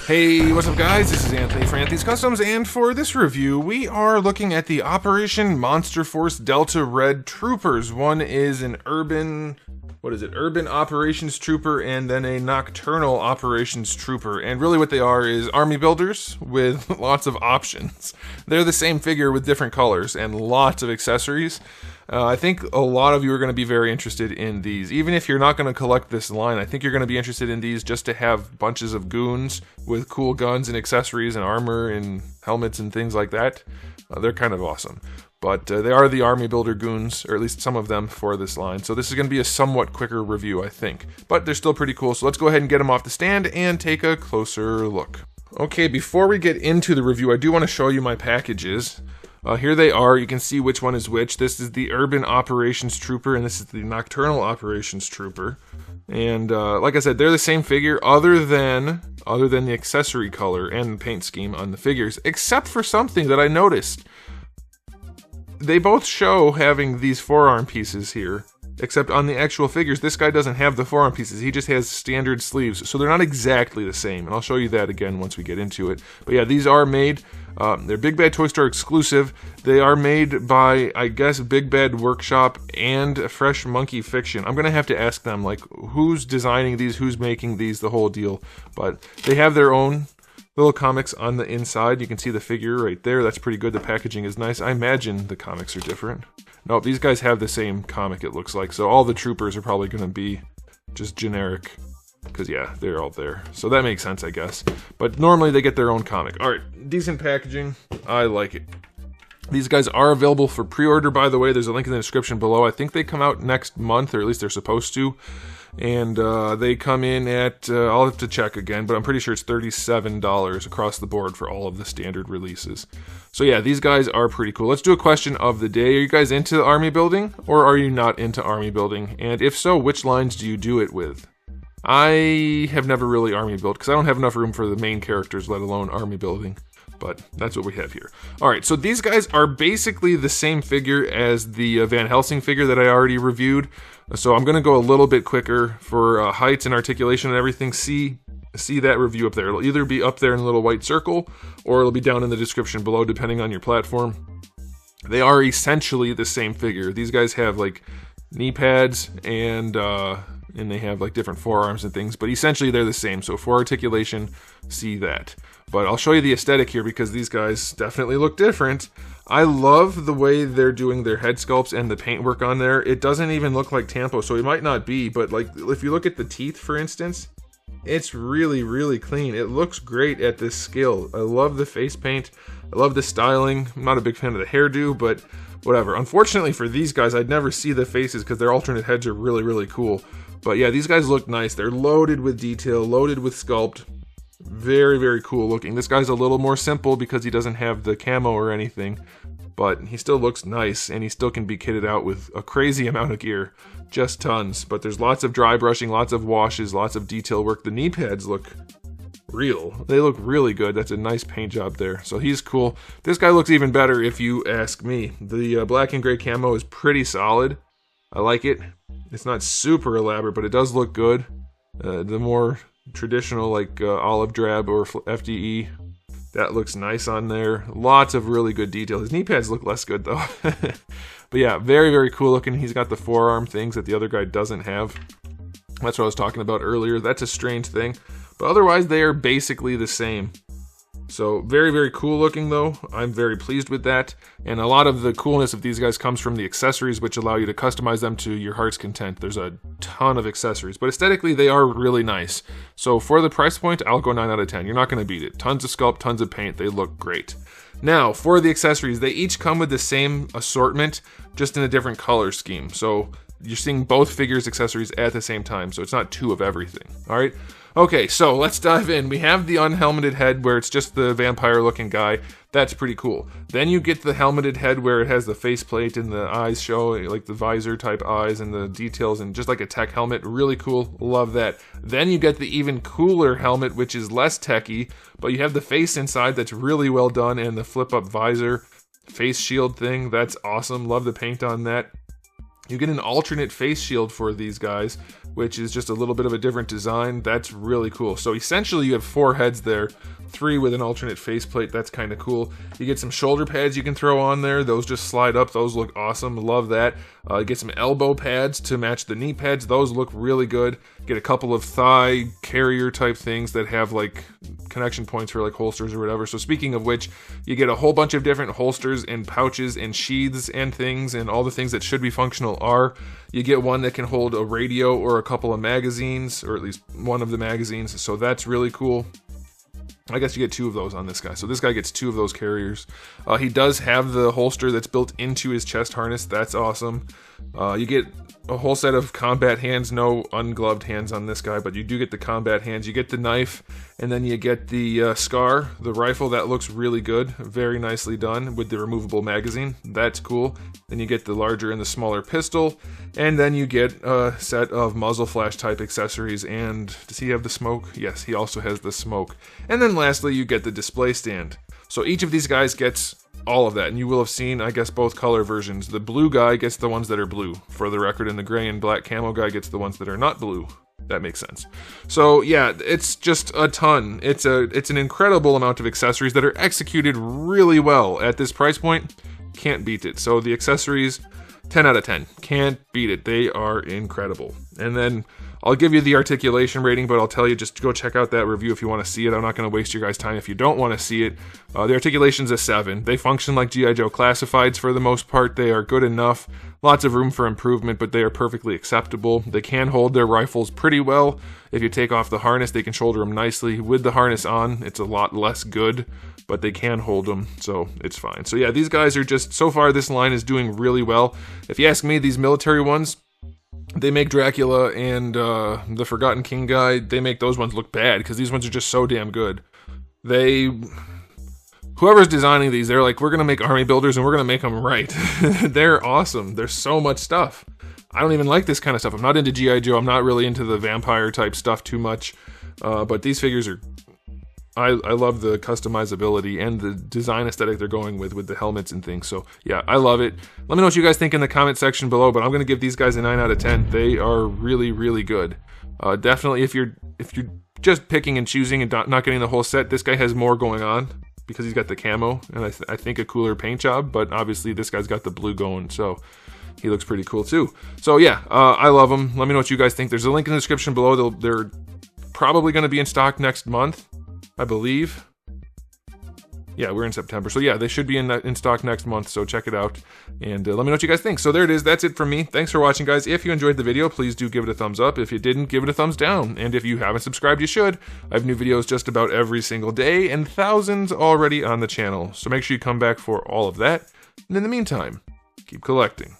Hey, what's up guys? This is Anthony for Anthony's Customs, and for this review, we are looking at the Operation Monster Force Delta Red Troopers. One is an urban operations trooper, and then a nocturnal operations trooper. And really what they are is army builders with lots of options. They're the same figure with different colors and lots of accessories. I think a lot of you are going to be very interested in these. Even if you're not going to collect this line, I think you're going to be interested in these just to have bunches of goons with cool guns and accessories and armor and helmets and things like that. They're kind of awesome. But they are the army builder goons, or at least some of them for this line. So this is going to be a somewhat quicker review, I think. But they're still pretty cool, so let's go ahead and get them off the stand and take a closer look. Okay, before we get into the review, I do want to show you my packages. Here they are. You can see which one is which. This is the Urban Operations Trooper, and this is the Nocturnal Operations Trooper. And like I said, they're the same figure, other than the accessory color and paint scheme on the figures, except for something that I noticed. They both show having these forearm pieces here, except on the actual figures, this guy doesn't have the forearm pieces. He just has standard sleeves, so they're not exactly the same, and I'll show you that again once we get into it. But yeah, these are made, they're Big Bad Toy Store exclusive. They are made by, I guess, Big Bad Workshop and Fresh Monkey Fiction. I'm gonna have to ask them, like, who's designing these, who's making these, the whole deal. But they have their own little comics on the inside. You can see the figure right there. That's pretty good. The packaging is nice. I imagine the comics are different. No, these guys have the same comic, it looks like. So all the troopers are probably going to be just generic. Because, yeah, they're all there. So that makes sense, I guess. But normally they get their own comic. Alright, decent packaging. I like it. These guys are available for pre-order, by the way. There's a link in the description below. I think they come out next month, or at least they're supposed to. And they come in at, I'll have to check again, but I'm pretty sure it's $37 across the board for all of the standard releases. So yeah, these guys are pretty cool. Let's do a question of the day. Are you guys into army building, or are you not into army building? And if so, which lines do you do it with? I have never really army built, because I don't have enough room for the main characters, let alone army building. But that's what we have here. Alright, so these guys are basically the same figure as the Van Helsing figure that I already reviewed. So I'm going to go a little bit quicker for heights and articulation and everything. See that review up there. It'll either be up there in a little white circle, or it'll be down in the description below, depending on your platform. They are essentially the same figure. These guys have like knee pads and they have like different forearms and things, but essentially they're the same. So for articulation, see that. But I'll show you the aesthetic here, because these guys definitely look different. I love the way they're doing their head sculpts and the paintwork on there. It doesn't even look like Tampo, so it might not be, but like if you look at the teeth, for instance, it's really, really clean. It looks great at this scale. I love the face paint. I love the styling. I'm not a big fan of the hairdo, but whatever. Unfortunately for these guys, I'd never see the faces because their alternate heads are really, really cool. But yeah, these guys look nice. They're loaded with detail, loaded with sculpt. Very, very cool looking. This guy's a little more simple because he doesn't have the camo or anything, but he still looks nice, and he still can be kitted out with a crazy amount of gear. Just tons. But there's lots of dry brushing, lots of washes, lots of detail work. The knee pads look real. They look really good. That's a nice paint job there. So he's cool. This guy looks even better if you ask me. The black and gray camo is pretty solid. I like it. It's not super elaborate, but it does look good. The more traditional, like olive drab or FDE, that looks nice on there. Lots of really good detail. His knee pads look less good though. But yeah, very, very cool looking. He's got the forearm things that the other guy doesn't have. That's what I was talking about earlier. That's a strange thing, but otherwise they are basically the same. So very, very cool looking though. I'm very pleased with that. And a lot of the coolness of these guys comes from the accessories, which allow you to customize them to your heart's content. There's a ton of accessories, but aesthetically they are really nice. So for the price point, I'll go 9 out of 10. You're not going to beat it. Tons of sculpt, tons of paint. They look great. Now, for the accessories, they each come with the same assortment, just in a different color scheme. So you're seeing both figures' accessories at the same time, so it's not two of everything. All right? Okay, so let's dive in. We have the unhelmeted head where it's just the vampire-looking guy. That's pretty cool. Then you get the helmeted head where it has the faceplate and the eyes show, like the visor-type eyes and the details, and just like a tech helmet. Really cool. Love that. Then you get the even cooler helmet, which is less techy, but you have the face inside that's really well done, and the flip-up visor face shield thing. That's awesome. Love the paint on that. You get an alternate face shield for these guys, which is just a little bit of a different design. That's really cool. So essentially you have 4 heads there, 3 with an alternate faceplate. That's kind of cool. You get some shoulder pads you can throw on there. Those just slide up. Those look awesome. Love that. You get some elbow pads to match the knee pads. Those look really good. Get a couple of thigh carrier type things that have like connection points for like holsters or whatever. So speaking of which, you get a whole bunch of different holsters and pouches and sheaths and things, and all the things that should be functional are. You get one that can hold a radio or a couple of magazines, or at least one of the magazines. So that's really cool. I guess you get 2 of those on this guy. So this guy gets 2 of those carriers. He does have the holster that's built into his chest harness. That's awesome. You get a whole set of combat hands. No ungloved hands on this guy, but you do get the combat hands. You get the knife, and then you get the SCAR, the rifle. That looks really good. Very nicely done with the removable magazine. That's cool. Then you get the larger and the smaller pistol, and then you get a set of muzzle flash type accessories. And does he have the smoke? Yes, he also has the smoke. And then lastly, you get the display stand. So each of these guys gets all of that, and you will have seen, I guess, both color versions. The blue guy gets the ones that are blue, for the record, and the gray and black camo guy gets the ones that are not blue. That makes sense. So yeah, it's just a ton. It's an incredible amount of accessories that are executed really well at this price point. Can't beat it. So the accessories, 10 out of 10. Can't beat it. They are incredible. And then I'll give you the articulation rating, but I'll tell you, just go check out that review if you want to see it. I'm not going to waste your guys' time if you don't want to see it. The articulation's a 7. They function like G.I. Joe classifieds for the most part. They are good enough. Lots of room for improvement, but they are perfectly acceptable. They can hold their rifles pretty well. If you take off the harness, they can shoulder them nicely. With the harness on, it's a lot less good, but they can hold them, so it's fine. So yeah, these guys are just, so far this line is doing really well. If you ask me, these military ones, they make Dracula and the Forgotten King guy, they make those ones look bad, because these ones are just so damn good. Whoever's designing these, they're like, we're going to make army builders and we're going to make them right. They're awesome. There's so much stuff. I don't even like this kind of stuff. I'm not into G.I. Joe. I'm not really into the vampire type stuff too much. But these figures are... I love the customizability and the design aesthetic they're going with the helmets and things. So yeah, I love it. Let me know what you guys think in the comment section below, but I'm going to give these guys a 9 out of 10. They are really, really good. Definitely if you're just picking and choosing and not getting the whole set, this guy has more going on because he's got the camo and I think a cooler paint job, but obviously this guy's got the blue going, so he looks pretty cool too. So yeah, I love them. Let me know what you guys think. There's a link in the description below. They're probably going to be in stock next month, I believe. Yeah, we're in September. So yeah, they should be in stock next month, so check it out. And let me know what you guys think. So there it is. That's it from me. Thanks for watching, guys. If you enjoyed the video, please do give it a thumbs up. If you didn't, give it a thumbs down. And if you haven't subscribed, you should. I have new videos just about every single day, and thousands already on the channel. So make sure you come back for all of that. And in the meantime, keep collecting.